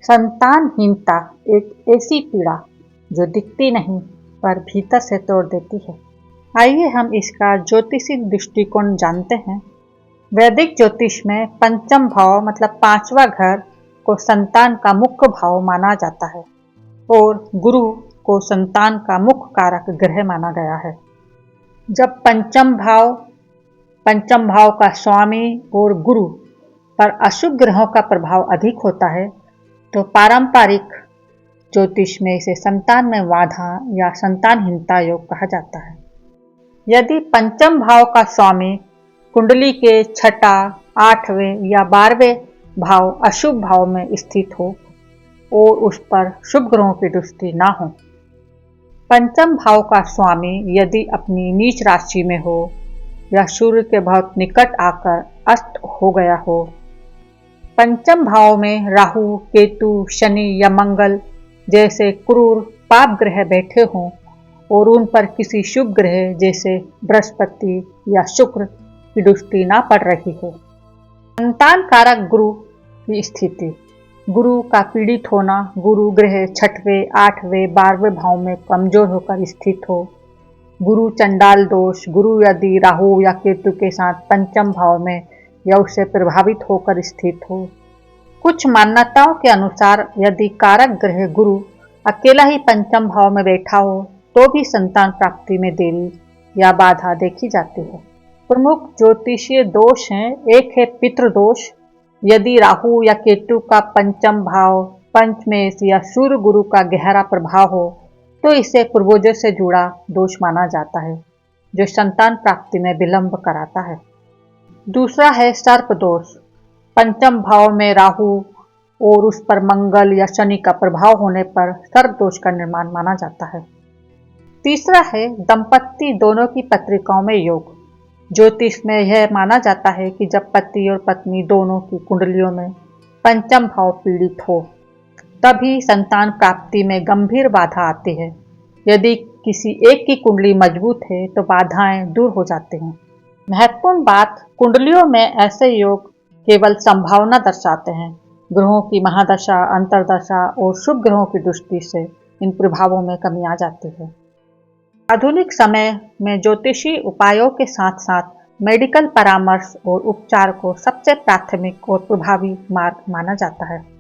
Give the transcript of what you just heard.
संतानहीनता एक ऐसी पीड़ा जो दिखती नहीं पर भीतर से तोड़ देती है। आइए हम इसका ज्योतिषी दृष्टिकोण जानते हैं। वैदिक ज्योतिष में पंचम भाव मतलब पांचवा घर को संतान का मुख्य भाव माना जाता है और गुरु को संतान का मुख्य कारक ग्रह माना गया है। जब पंचम भाव का स्वामी और गुरु पर अशुभ ग्रहों का प्रभाव अधिक होता है तो पारंपरिक ज्योतिष में इसे संतान में बाधा या संतानहीनता योग कहा जाता है। यदि पंचम भाव का स्वामी कुंडली के छठा, आठवें या 12वें भाव अशुभ भाव में स्थित हो और उस पर शुभ ग्रहों की दृष्टि ना हो। पंचम भाव का स्वामी यदि अपनी नीच राशि में हो या सूर्य के बहुत निकट आकर अस्त हो गया हो। पंचम भाव में राहु, केतु, शनि या मंगल जैसे क्रूर पाप ग्रह बैठे हों और उन पर किसी शुभ ग्रह जैसे बृहस्पति या शुक्र की दृष्टि ना पड़ रही हो। संतान कारक गुरु की स्थिति, गुरु का पीड़ित होना, गुरु ग्रह छठवें, 8वें, 12वें भाव में कमजोर होकर स्थित हो। गुरु चंडाल दोष, गुरु यदि राहु या केतु के साथ पंचम भाव में या उससे प्रभावित होकर स्थित हो। कुछ मान्यताओं के अनुसार यदि कारक ग्रह गुरु अकेला ही पंचम भाव में बैठा हो तो भी संतान प्राप्ति में देरी या बाधा देखी जाती है। प्रमुख ज्योतिषीय दोष हैं। एक है पितृदोष। यदि राहु या केतु का पंचम भाव, पंचमेश या सूर्य गुरु का गहरा प्रभाव हो तो इसे पूर्वजों से जुड़ा दोष माना जाता है जो संतान प्राप्ति में विलंब कराता है। दूसरा है सर्प दोष। पंचम भाव में राहु और उस पर मंगल या शनि का प्रभाव होने पर सर्प दोष का निर्माण माना जाता है। तीसरा है दंपत्ति दोनों की पत्रिकाओं में योग। ज्योतिष में यह माना जाता है कि जब पति और पत्नी दोनों की कुंडलियों में पंचम भाव पीड़ित हो तभी संतान प्राप्ति में गंभीर बाधा आती है। यदि किसी एक की कुंडली मजबूत है तो बाधाएं दूर हो जाती हैं। महत्वपूर्ण बात, कुंडलियों में ऐसे योग केवल संभावना दर्शाते हैं। ग्रहों की महादशा, अंतर्दशा और शुभ ग्रहों की दृष्टि से इन प्रभावों में कमी आ जाती है। आधुनिक समय में ज्योतिषी उपायों के साथ साथ मेडिकल परामर्श और उपचार को सबसे प्राथमिक और प्रभावी मार्ग माना जाता है।